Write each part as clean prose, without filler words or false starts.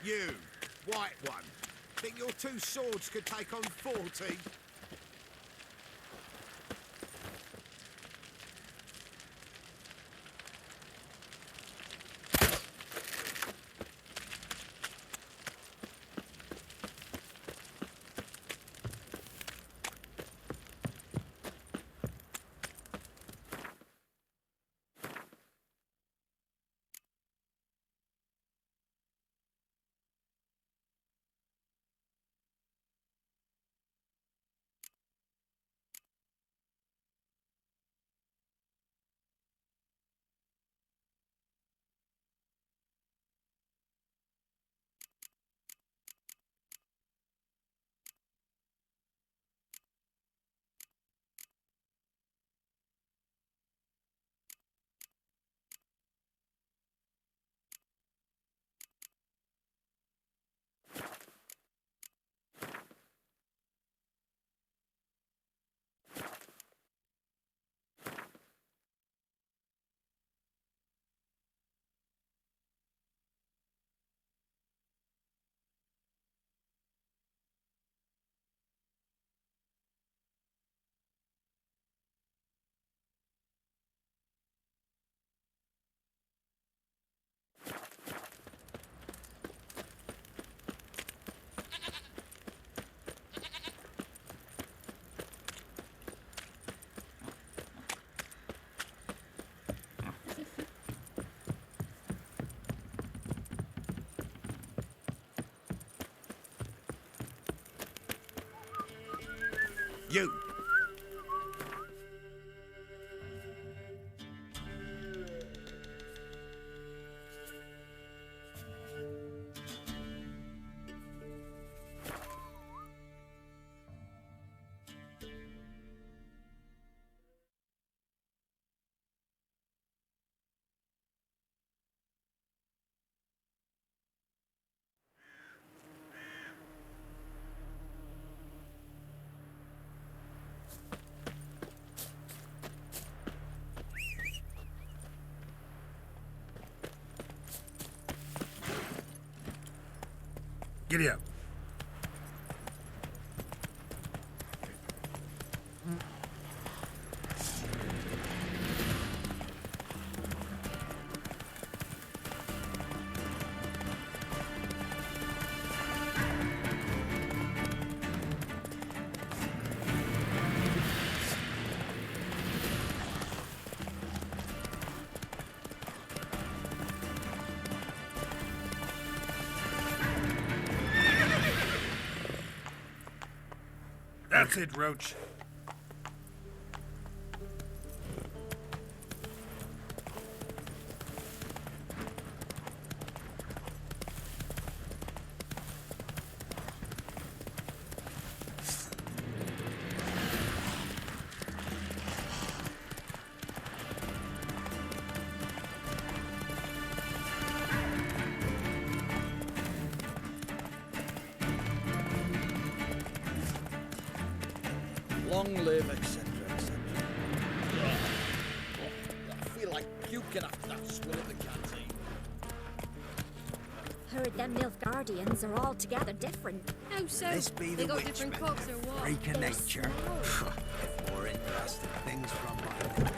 You, white one. Think your two swords could take on 40? You. Giddy up. That's it, Roach. Long live, etc., etc. I feel like puking after that swill at the canteen. Heard them Nilfgaardians are altogether different. How so? This be They the got different witchmen, cooks or what? freak of They're nature. small. More interesting things from my lips.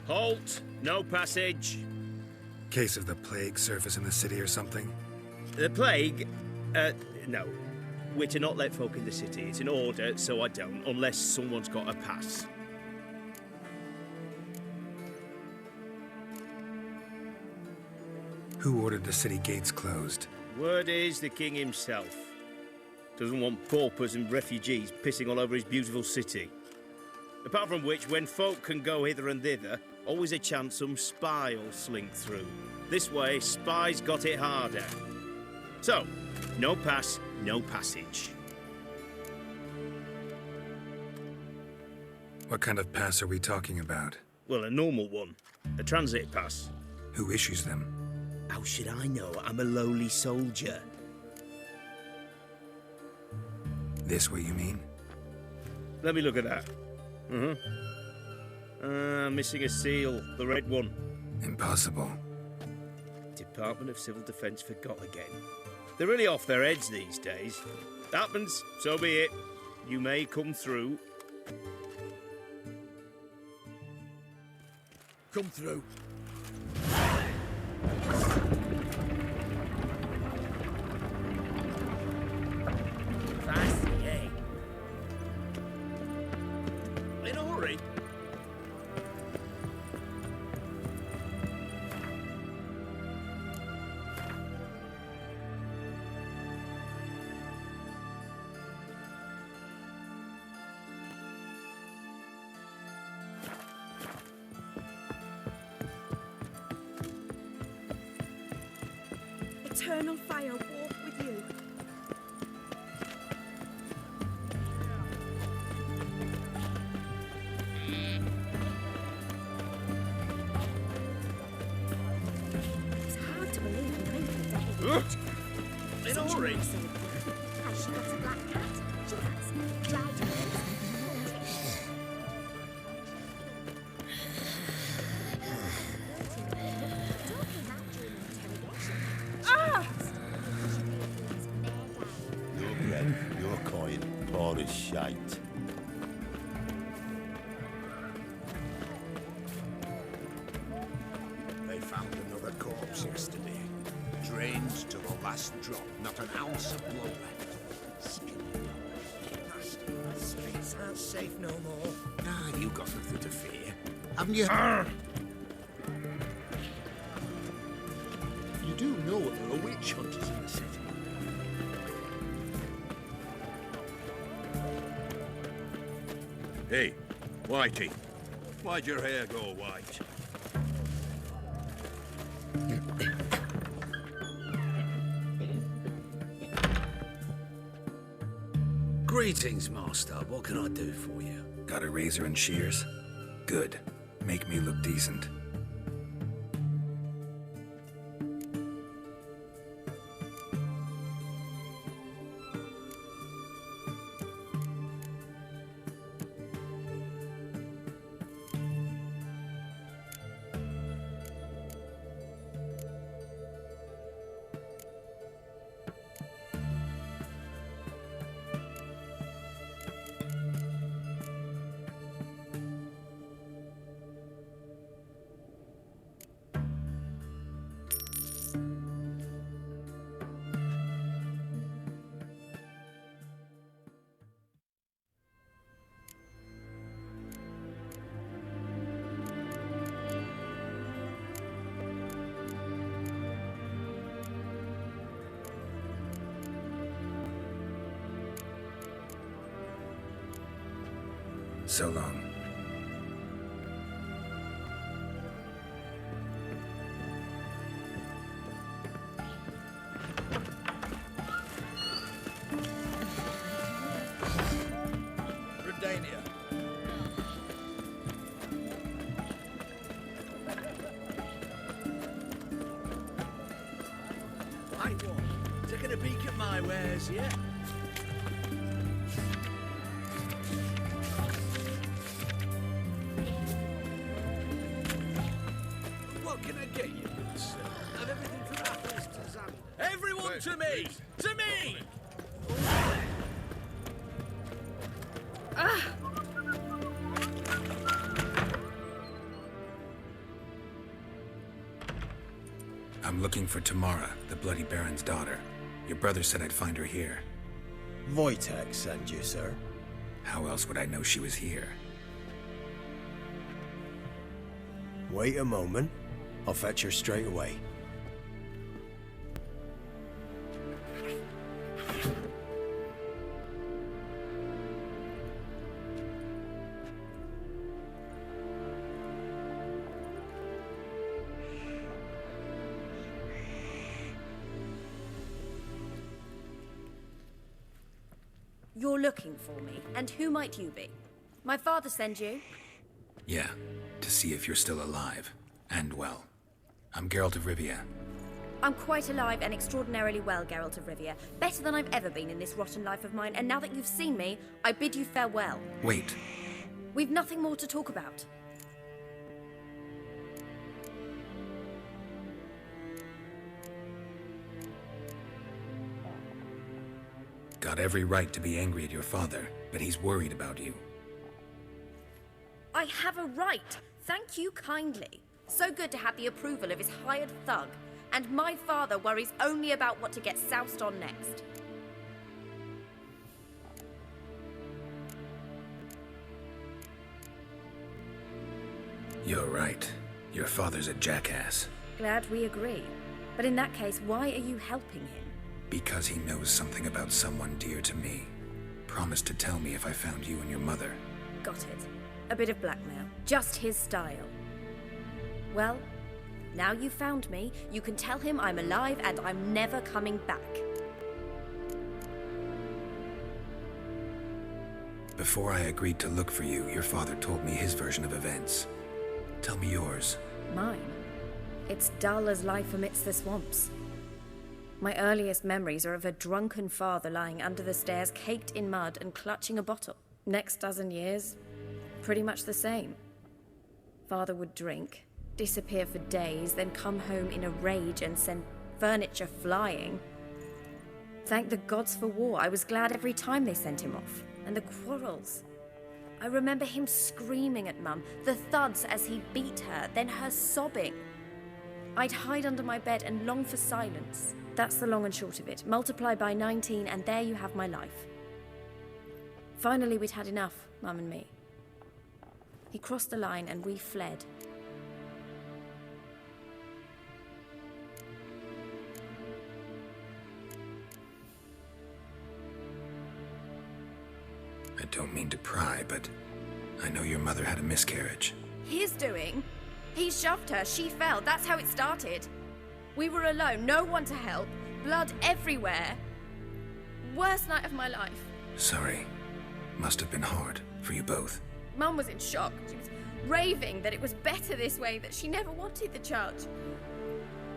Halt! No passage. Case of the plague surface in the city or something? The plague? No. We're to not let folk in the city. It's an order, so I don't, unless someone's got a pass. Who ordered the city gates closed? Word is the king himself. Doesn't want paupers and refugees pissing all over his beautiful city. Apart from which, when folk can go hither and thither, always a chance some spy will slink through. This way, spies got it harder. So, no pass, no passage. What kind of pass are we talking about? Well, a normal one. A transit pass. Who issues them? How should I know? I'm a lowly soldier. This what you mean? Let me look at that. Missing a seal. The red one. Impossible. Department of Civil Defence forgot again. They're really off their heads these days. Happens, so be it. You may come through. Come through. Fast, eh? In a hurry. Eternal fire walk with you. It's hard to believe you made the devil. In a hurry. Has she got a black cat? She has. Dried birds. Your coin, poor as shite. They found another corpse yesterday. Drained to the last drop, not an ounce of blood left. Skin nasty. Streets aren't safe no more. Ah, you got nothing to fear. Haven't you? You do know there are witch hunters in the city. Hey, Whitey, why'd your hair go white? Greetings, Master. What can I do for you? Got a razor and shears? Good. Make me look decent. So long. Redania. Right one. Taking a peek at my wares, yeah? What can I get you, good sir? Have everything from apples to zam. Everyone to me! To me! I'm looking for Tamara, the Bloody Baron's daughter. Your brother said I'd find her here. Wojtek sent you, sir. How else would I know she was here? Wait a moment. I'll fetch her straight away. You're looking for me, and who might you be? My father send you? Yeah, to see if you're still alive. And well. I'm Geralt of Rivia. I'm quite alive and extraordinarily well, Geralt of Rivia. Better than I've ever been in this rotten life of mine, and now that you've seen me, I bid you farewell. Wait. We've nothing more to talk about. Got every right to be angry at your father, but he's worried about you. I have a right. Thank you kindly. So good to have the approval of his hired thug. And my father worries only about what to get soused on next. You're right. Your father's a jackass. Glad we agree. But in that case, why are you helping him? Because he knows something about someone dear to me. Promised to tell me if I found you and your mother. Got it. A bit of blackmail. Just his style. Well, now you've found me, you can tell him I'm alive and I'm never coming back. Before I agreed to look for you, your father told me his version of events. Tell me yours. Mine? It's dull as life amidst the swamps. My earliest memories are of a drunken father lying under the stairs, caked in mud and clutching a bottle. Next dozen years, pretty much the same. Father would drink, disappear for days, then come home in a rage and send furniture flying. Thank the gods for war. I was glad every time they sent him off. And the quarrels. I remember him screaming at Mum, the thuds as he beat her, then her sobbing. I'd hide under my bed and long for silence. That's the long and short of it. Multiply by 19 and there you have my life. Finally, we'd had enough, Mum and me. He crossed the line and we fled. I don't mean to pry, but I know your mother had a miscarriage. His doing? He shoved her, she fell, that's how it started. We were alone, no one to help, blood everywhere. Worst night of my life. Sorry. Must have been hard for you both. Mum was in shock. She was raving that it was better this way, that she never wanted the child.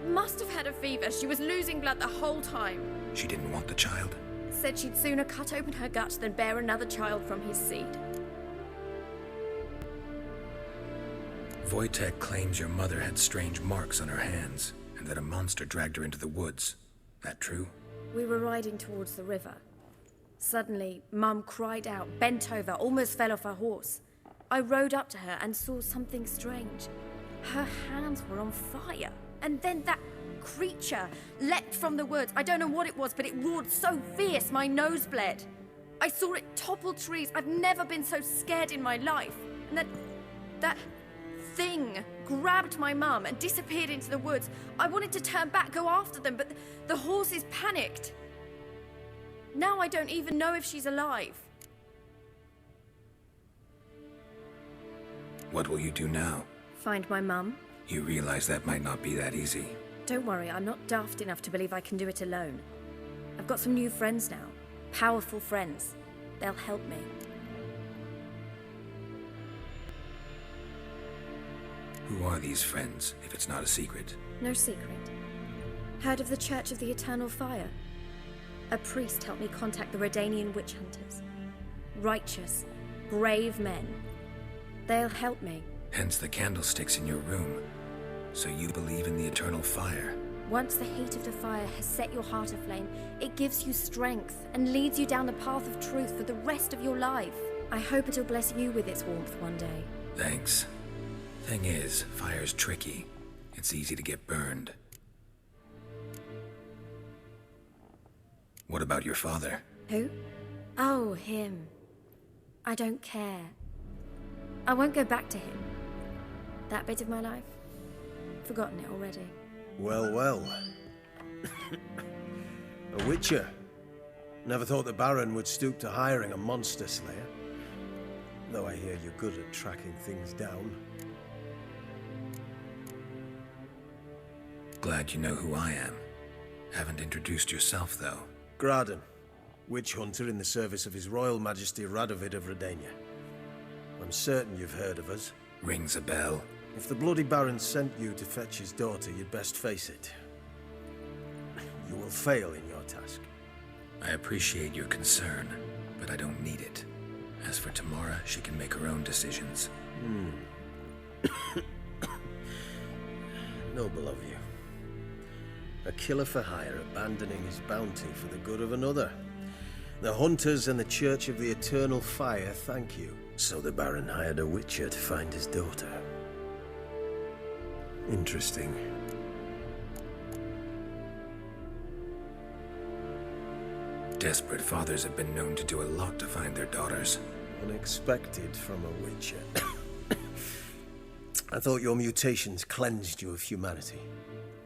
Must have had a fever, she was losing blood the whole time. She didn't want the child? Said she'd sooner cut open her gut than bear another child from his seed. Wojtek claims your mother had strange marks on her hands, and that a monster dragged her into the woods. That true? We were riding towards the river. Suddenly, Mum cried out, bent over, almost fell off her horse. I rode up to her and saw something strange. Her hands were on fire. And then that creature leapt from the woods. I don't know what it was, but it roared so fierce my nose bled. I saw it topple trees. I've never been so scared in my life. And that thing grabbed my mum and disappeared into the woods. I wanted to turn back, go after them, but the horses panicked. Now I don't even know if she's alive. What will you do now? Find my mum. You realize that might not be that easy. Don't worry, I'm not daft enough to believe I can do it alone. I've got some new friends now. Powerful friends. They'll help me. Who are these friends, if it's not a secret? No secret. Heard of the Church of the Eternal Fire? A priest helped me contact the Redanian witch hunters. Righteous, brave men. They'll help me. Hence the candlesticks in your room. So you believe in the eternal fire? Once the heat of the fire has set your heart aflame, it gives you strength and leads you down the path of truth for the rest of your life. I hope it'll bless you with its warmth one day. Thanks. Thing is, fire's tricky. It's easy to get burned. What about your father? Who? Oh, him. I don't care. I won't go back to him. That bit of my life? Forgotten it already. Well, well. A witcher. Never thought the Baron would stoop to hiring a monster slayer. Though I hear you're good at tracking things down. Glad you know who I am. Haven't introduced yourself, though. Graden. witch hunter in the service of His Royal Majesty Radovid of Redania. I'm certain you've heard of us. Rings a bell. If the Bloody Baron sent you to fetch his daughter, you'd best face it. You will fail in your task. I appreciate your concern, but I don't need it. As for Tamara, she can make her own decisions. Noble of you. A killer for hire abandoning his bounty for the good of another. The hunters and the Church of the Eternal Fire thank you. So the Baron hired a witcher to find his daughter. Interesting. Desperate fathers have been known to do a lot to find their daughters. Unexpected from a witcher. I thought your mutations cleansed you of humanity.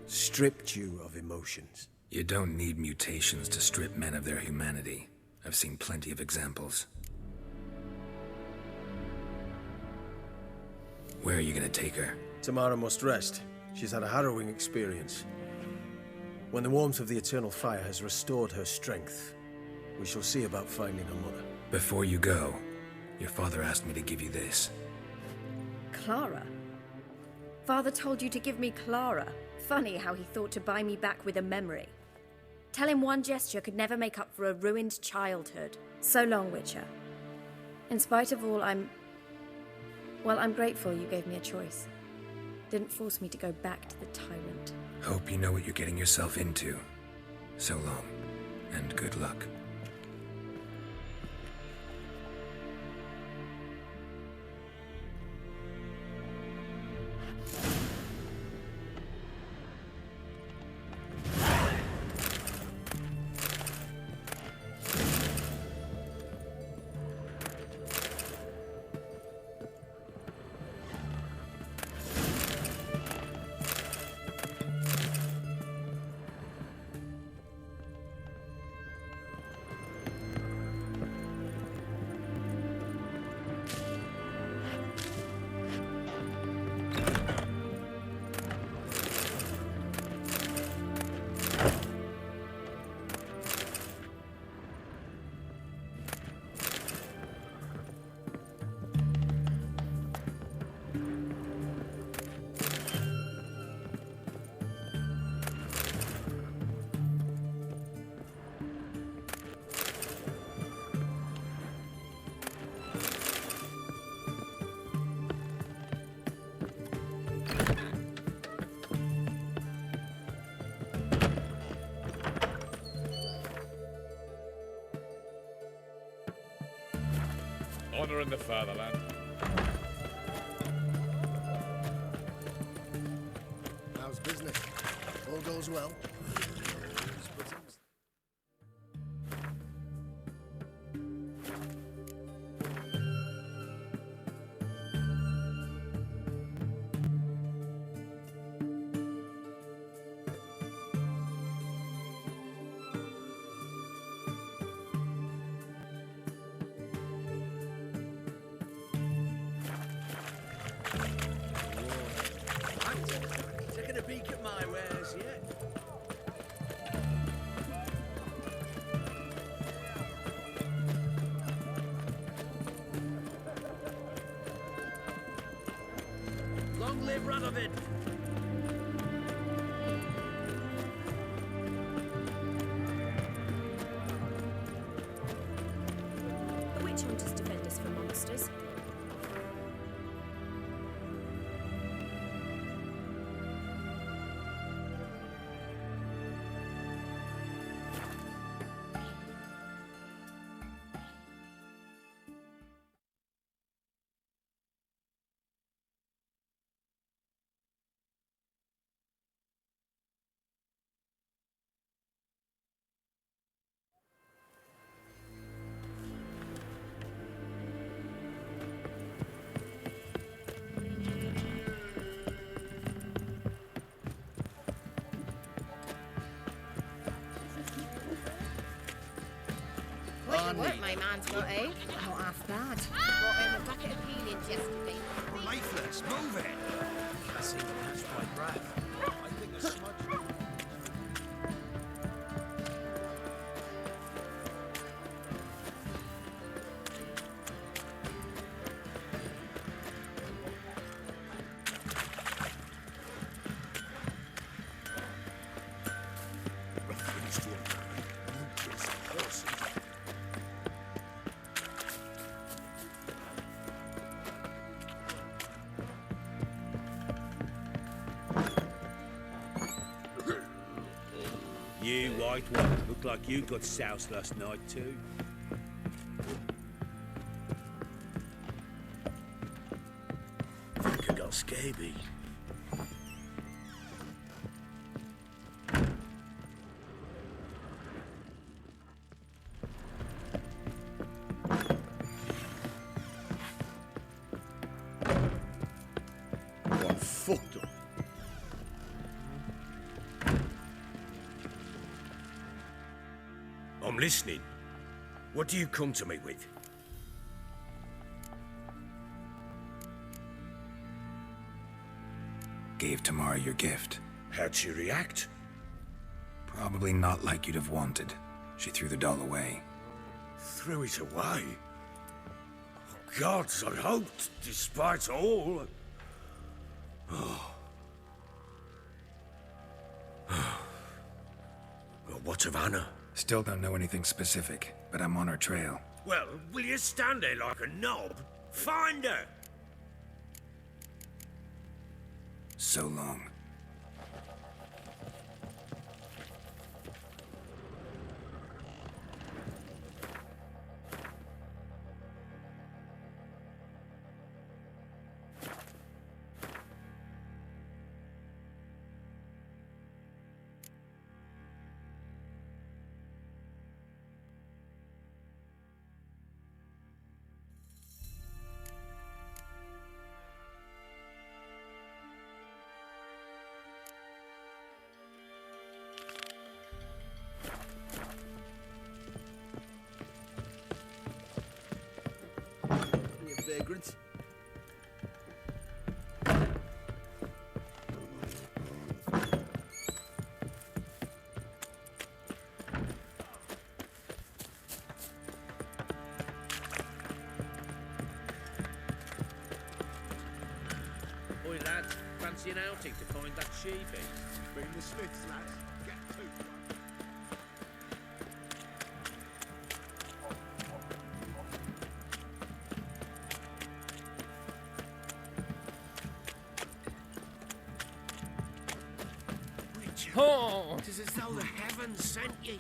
Stripped you of emotions. You don't need mutations to strip men of their humanity. I've seen plenty of examples. Where are you gonna take her? Tamara must rest. She's had a harrowing experience. When the warmth of the Eternal Fire has restored her strength, we shall see about finding her mother. Before you go, your father asked me to give you this. Clara? Father told you to give me Clara. Funny how he thought to buy me back with a memory. Tell him one gesture could never make up for a ruined childhood. So long, Witcher. In spite of all, I'm grateful you gave me a choice. Didn't force me to go back to the tyrant. Hope you know what you're getting yourself into. So long, and good luck. Honor in the fatherland. How's business? All goes well? Taking a peek at my wares yet? Long live Radovid! The witch hunters defend us from monsters. Great work, my man's got, eh? Not half bad. Brought him a bucket of peelings yesterday. Lifeless, move it! I seem to catch my breath. I think a smudge. You white one. Looked like you got soused last night too. Think I got scabies. I'm fucked up. I'm listening. What do you come to me with? Gave Tamara your gift. How'd she react? Probably not like you'd have wanted. She threw the doll away. Threw it away? Oh, gods, I hoped, despite all. Oh. Well, what of Anna? Still don't know anything specific, but I'm on her trail. Well, will you stand there like a knob? Find her! So long. Vagrant. Oi, lad, fancy an outing to find that sheepy? Bring the Smiths, lads. Get to one. Oh! It is as though the heavens sent ye.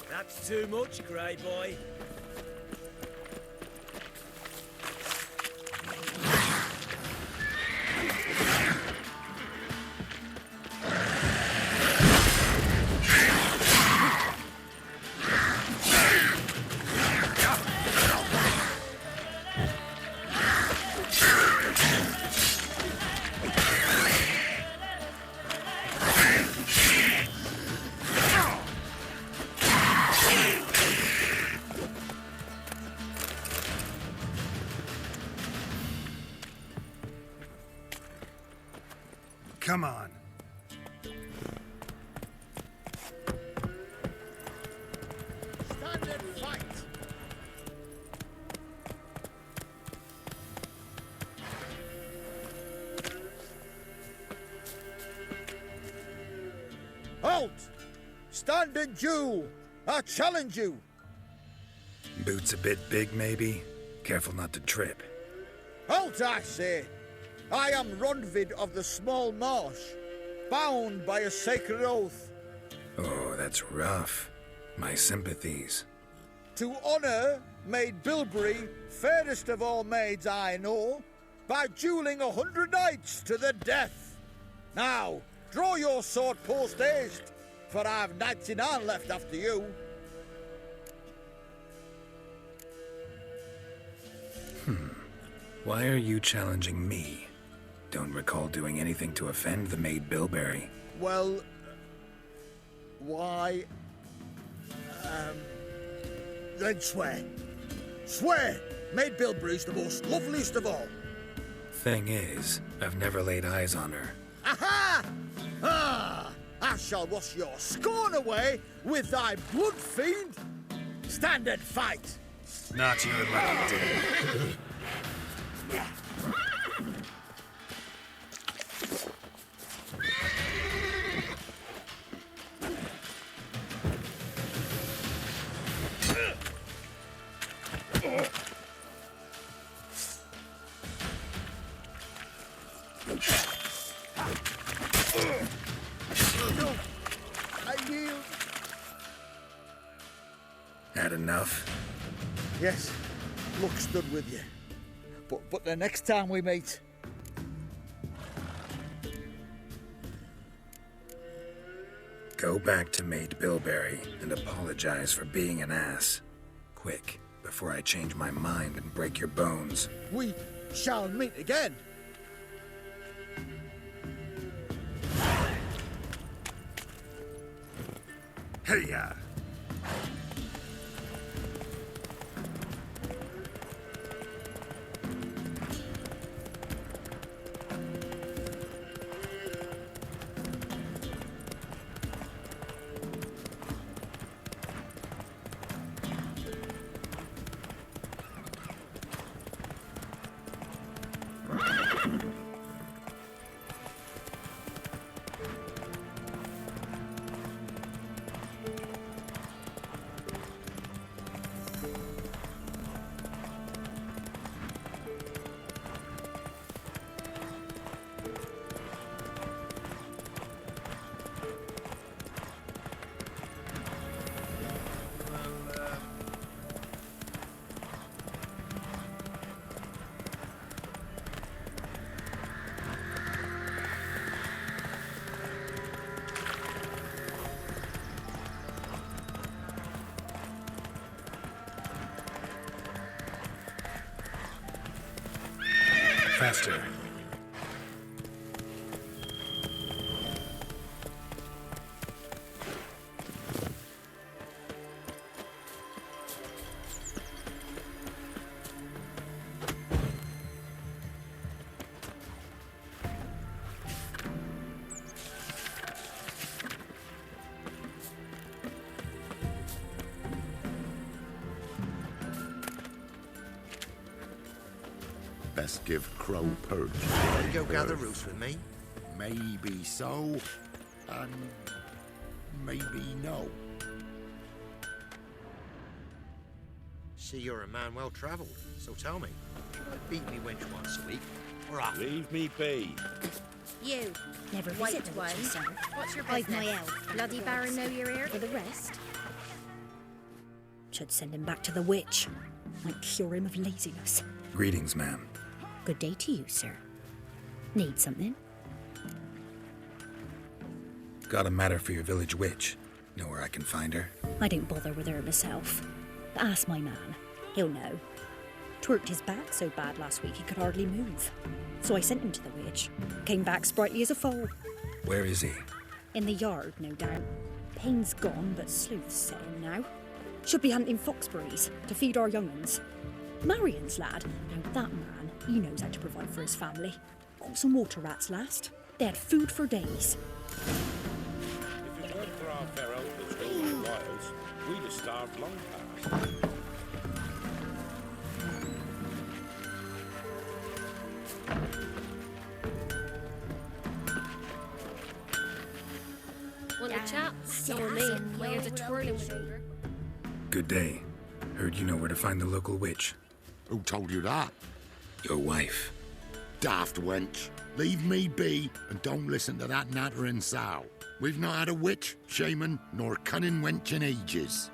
That's too much, Grey Boy. Come on. Stand and fight! Halt! Stand and duel! I challenge you! Boots a bit big, maybe? Careful not to trip. Halt, I say! I am Ronvid of the Small Marsh, bound by a sacred oath. Oh, that's rough. My sympathies. To honour Maid Bilberry, fairest of all maids I know, by duelling 100 knights to the death. Now, draw your sword post haste, for I've 99 left after you. Why are you challenging me? Don't recall doing anything to offend the Maid Bilberry. Well, why? Then swear. Swear! Maid Bilberry's the most loveliest of all. Thing is, I've never laid eyes on her. Aha! Ah! I shall wash your scorn away with thy blood fiend. Stand and fight. Not your lucky day. No, I yield. Had enough? Yes, luck stood with you. But the next time we meet... Go back to Maid Bilberry and apologize for being an ass. Quick, before I change my mind and break your bones. We shall meet again. Hey-ya! Faster. Best give Crow perch. Go gather roots with me. Maybe so, and maybe no. See, you're a man well travelled, so tell me, should I beat me wench once a week, or often? Leave me be. You. Never White visit the one. witch, sir. What's your I've business? my elf. Bloody Baron know you're here? For the rest, should send him back to the witch. Might cure him of laziness. Greetings, ma'am. Good day to you, sir. Need something? Got a matter for your village witch. Know where I can find her? I don't bother with her myself. But ask my man. He'll know. Twerked his back so bad last week he could hardly move. So I sent him to the witch. Came back sprightly as a foal. Where is he? In the yard, no doubt. Pain's gone, but sleuth's set in now. Should be hunting foxberries to feed our young'uns. Marion's lad. Now that man, he knows how to provide for his family. Got some water rats last. They had food for days. If it weren't for our fair elders roaming the wilds, we'd have starved long past. Want a chat? So are me. While you're twirling with over. Good day. Heard you know where to find the local witch. Who told you that? Your wife. Daft wench. Leave me be and don't listen to that nattering sow. We've not had a witch, shaman, nor cunning wench in ages.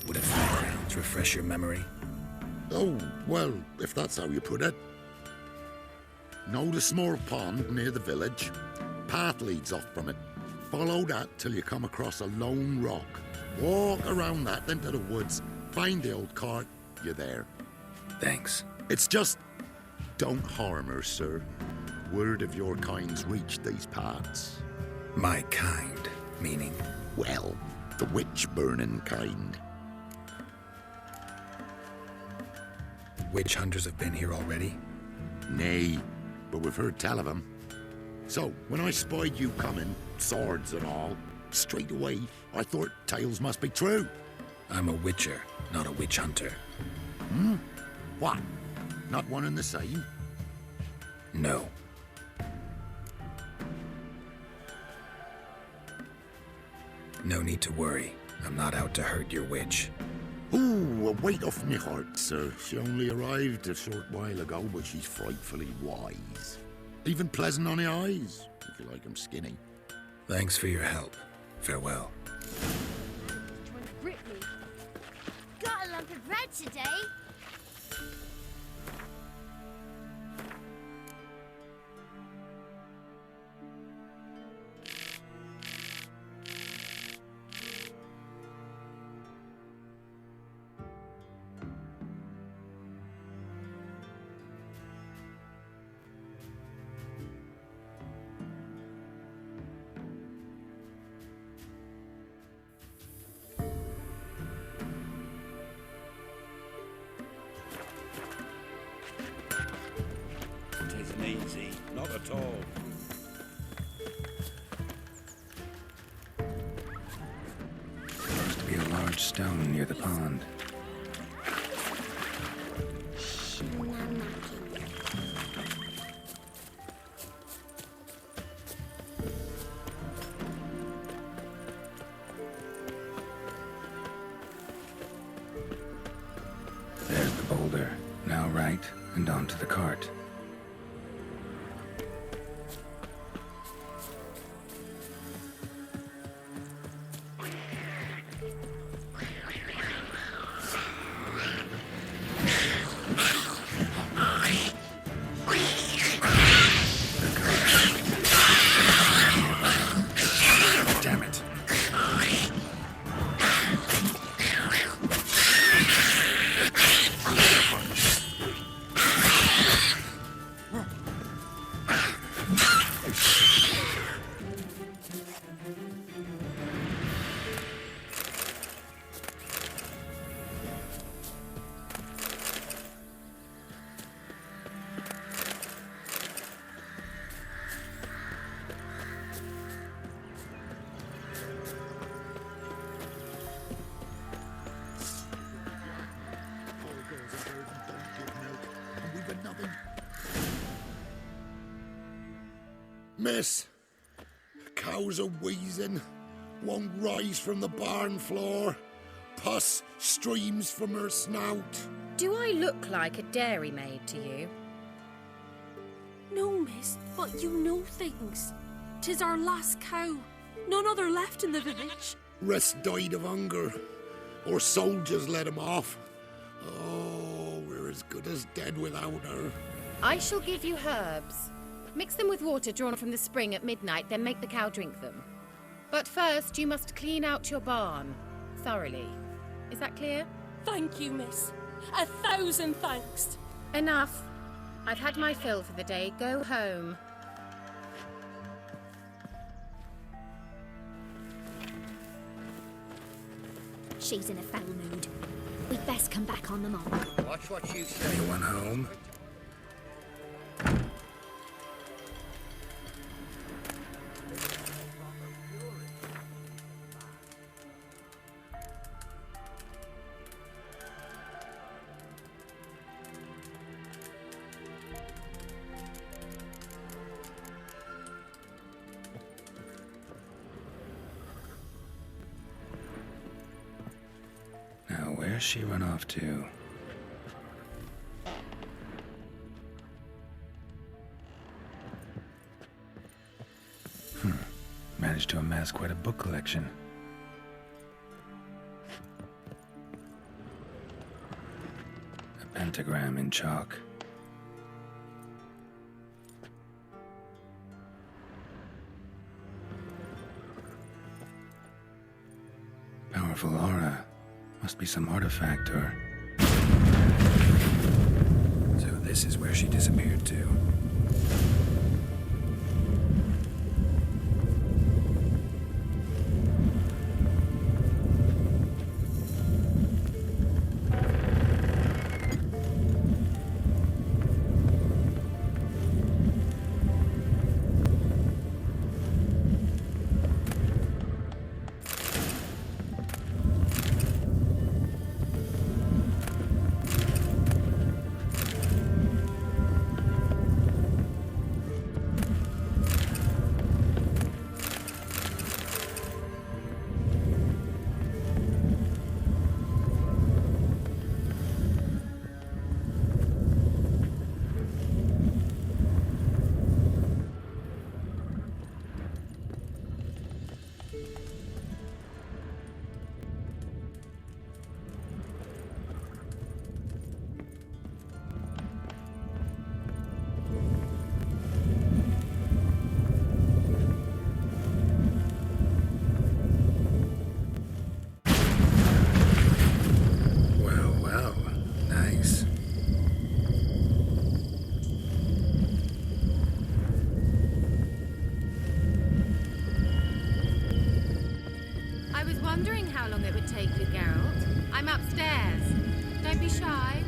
Would a few crowns refresh your memory? Oh, well, if that's how you put it. Know the small pond near the village? Path leads off from it. Follow that till you come across a lone rock. Walk around that into the woods. Find the old cart. You're there. Thanks. It's just... don't harm her, sir. Word of your kind's reached these parts. My kind, meaning? Well, the witch-burning kind. Witch hunters have been here already? Nay, but we've heard tell of them. So, when I spied you coming, swords and all, straight away, I thought tales must be true. I'm a witcher, not a witch hunter. Hmm? What? Not one and the same? No. No need to worry. I'm not out to hurt your witch. Ooh, a weight off me heart, sir. She only arrived a short while ago, but she's frightfully wise. Even pleasant on the eyes, if you like 'em skinny. Thanks for your help. Farewell. Got a lump of bread today. It isn't easy, not at all. Supposed to be a large stone near the pond. There's the boulder. Now right, and onto the cart. Damn it. Miss, cows are wheezing, won't rise from the barn floor, pus streams from her snout. Do I look like a dairymaid to you? No, miss, but you know things. 'Tis our last cow. None other left in the village. Rest died of hunger, or soldiers let him off. Oh, we're as good as dead without her. I shall give you herbs. Mix them with water drawn from the spring at midnight, then make the cow drink them. But first, you must clean out your barn thoroughly. Is that clear? Thank you, miss. 1,000 thanks. Enough. I've had my fill for the day. Go home. She's in a foul mood. We'd best come back on the mob. Watch what you say. Anyone home? Now, where's she run off to? Managed to amass quite a book collection. A pentagram in chalk. Powerful aura. Must be some artifact or... So this is where she disappeared to. it would take you, Geralt. I'm upstairs. Don't be shy.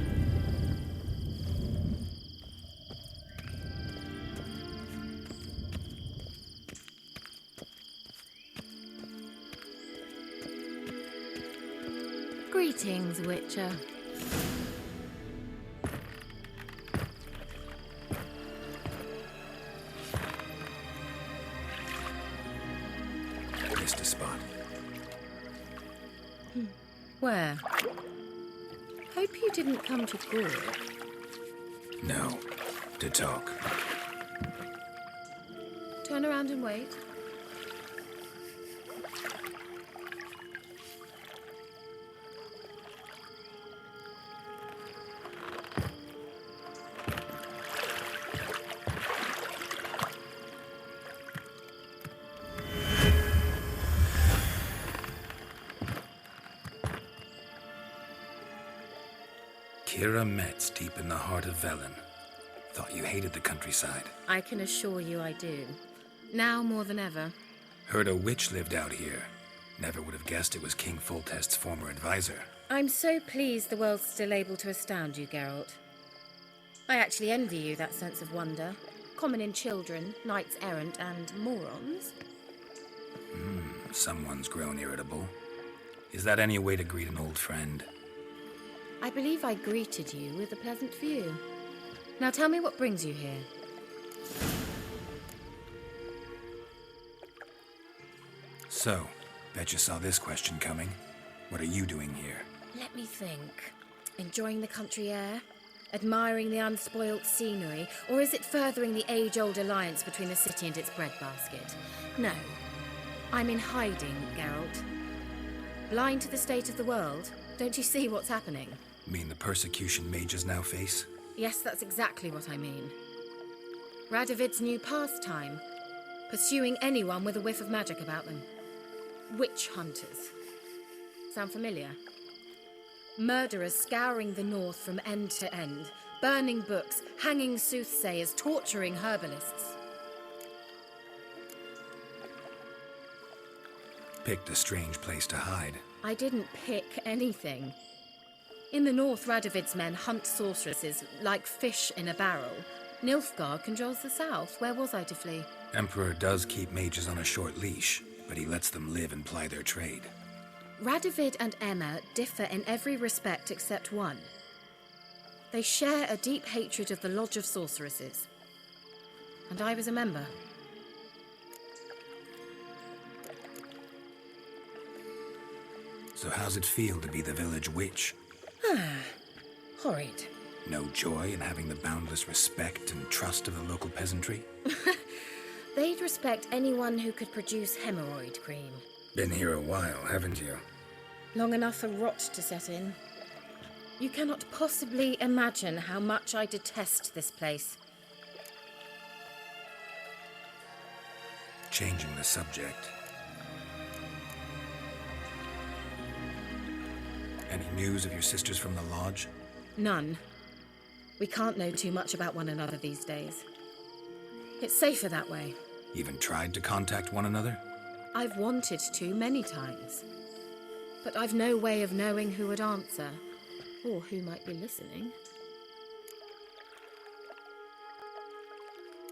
Greetings, Witcher. Missed a spot. Where? Hope you didn't come to Gore. No. To talk. Turn around and wait. Keira Metz, deep in the heart of Velen. Thought you hated the countryside. I can assure you I do. Now more than ever. Heard a witch lived out here. Never would have guessed it was King Foltest's former advisor. I'm so pleased the world's still able to astound you, Geralt. I actually envy you that sense of wonder. Common in children, knights errant, and morons. Someone's grown irritable. Is that any way to greet an old friend? I believe I greeted you with a pleasant view. Now tell me what brings you here. So, bet you saw this question coming. What are you doing here? Let me think. Enjoying the country air? Admiring the unspoilt scenery? Or is it furthering the age-old alliance between the city and its breadbasket? No. I'm in hiding, Geralt. Blind to the state of the world? Don't you see what's happening? Mean the persecution mages now face? Yes, that's exactly what I mean. Radovid's new pastime. Pursuing anyone with a whiff of magic about them. Witch hunters. Sound familiar? Murderers scouring the north from end to end. Burning books, hanging soothsayers, torturing herbalists. Picked a strange place to hide. I didn't pick anything. In the north, Radovid's men hunt sorceresses like fish in a barrel. Nilfgaard controls the south. Where was I to flee? Emperor does keep mages on a short leash, but he lets them live and ply their trade. Radovid and Emma differ in every respect except one. They share a deep hatred of the Lodge of Sorceresses. And I was a member. So how's it feel to be the village witch? Horrid. No joy in having the boundless respect and trust of the local peasantry? They'd respect anyone who could produce hemorrhoid cream. Been here a while, haven't you? Long enough for rot to set in. You cannot possibly imagine how much I detest this place. Changing the subject. Any news of your sisters from the lodge? None. We can't know too much about one another these days. It's safer that way. Even tried to contact one another? I've wanted to many times. But I've no way of knowing who would answer, or who might be listening.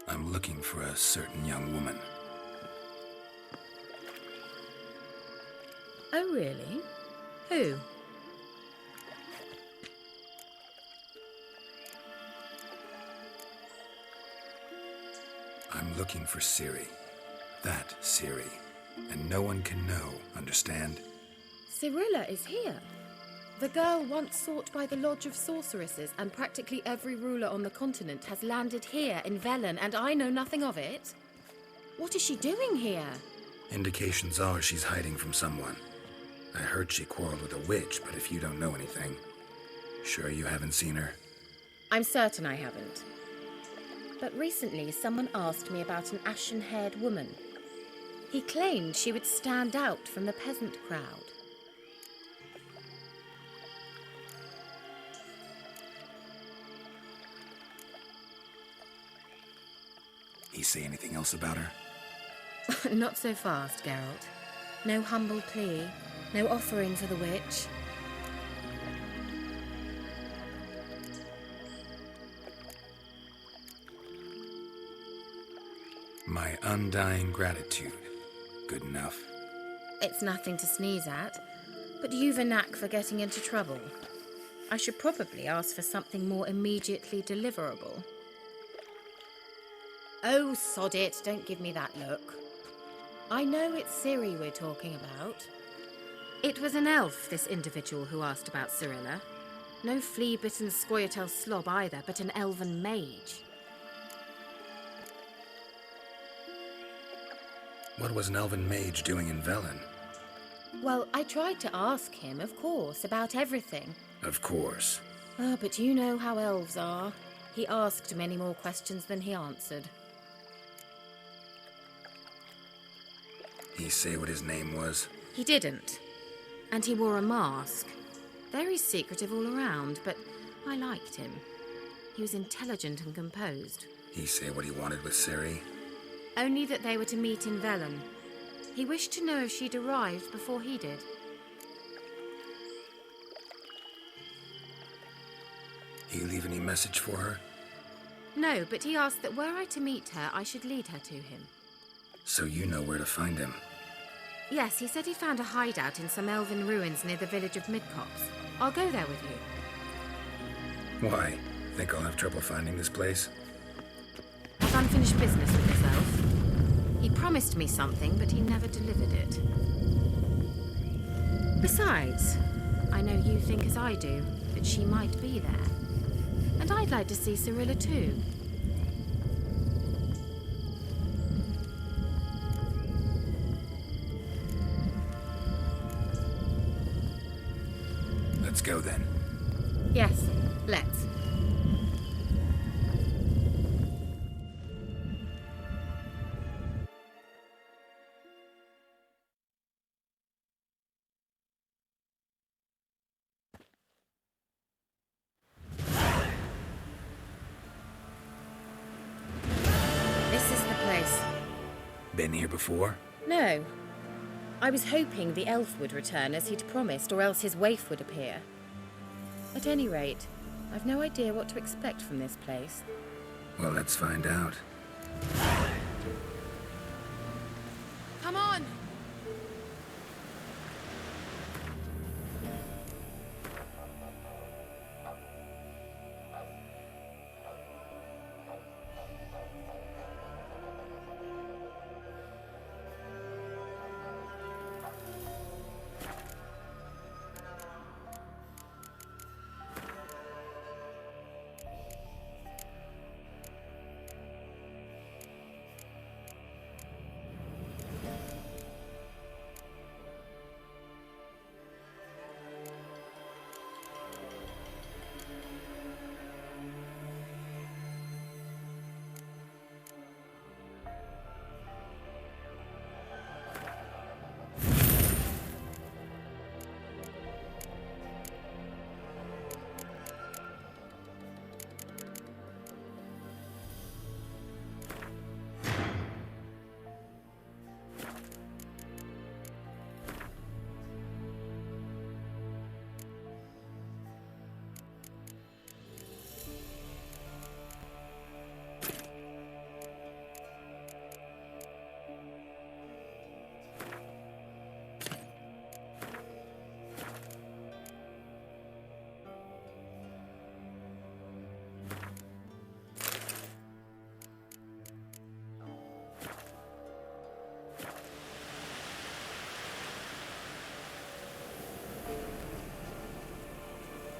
I'm looking for a certain young woman. Oh, really? Who? I'm looking for Ciri. That Ciri. And no one can know, understand? Cirilla is here. The girl once sought by the Lodge of Sorceresses, and practically every ruler on the continent has landed here in Velen, and I know nothing of it. What is she doing here? Indications are she's hiding from someone. I heard she quarreled with a witch, but if you don't know anything, sure you haven't seen her? I'm certain I haven't. But recently, someone asked me about an ashen-haired woman. He claimed she would stand out from the peasant crowd. He say anything else about her? Not so fast, Geralt. No humble plea. No offering for the witch. My undying gratitude. Good enough. It's nothing to sneeze at, but you've a knack for getting into trouble. I should probably ask for something more immediately deliverable. Oh, sod it, don't give me that look. I know it's Ciri we're talking about. It was an elf, this individual who asked about Cirilla. No flea-bitten Scoia'tael slob either, but an elven mage. What was an elven mage doing in Velen? Well, I tried to ask him, of course, about everything. Of course. Oh, but you know how elves are. He asked many more questions than he answered. He say what his name was? He didn't. And he wore a mask. Very secretive all around, but I liked him. He was intelligent and composed. He say what he wanted with Ciri? Only that they were to meet in Velen. He wished to know if she'd arrived before he did. He leave any message for her? No, but he asked that were I to meet her, I should lead her to him. So you know where to find him? Yes, he said he found a hideout in some elven ruins near the village of Midcopse. I'll go there with you. Why? Think I'll have trouble finding this place? I've unfinished business with this elf. He promised me something, but he never delivered it. Besides, I know you think as I do, that she might be there. And I'd like to see Cirilla too. Let's go then. Yes, let's. This is the place. Been here before? No. I was hoping the elf would return as he'd promised, or else his waif would appear. At any rate, I've no idea what to expect from this place. Well, let's find out. Come on!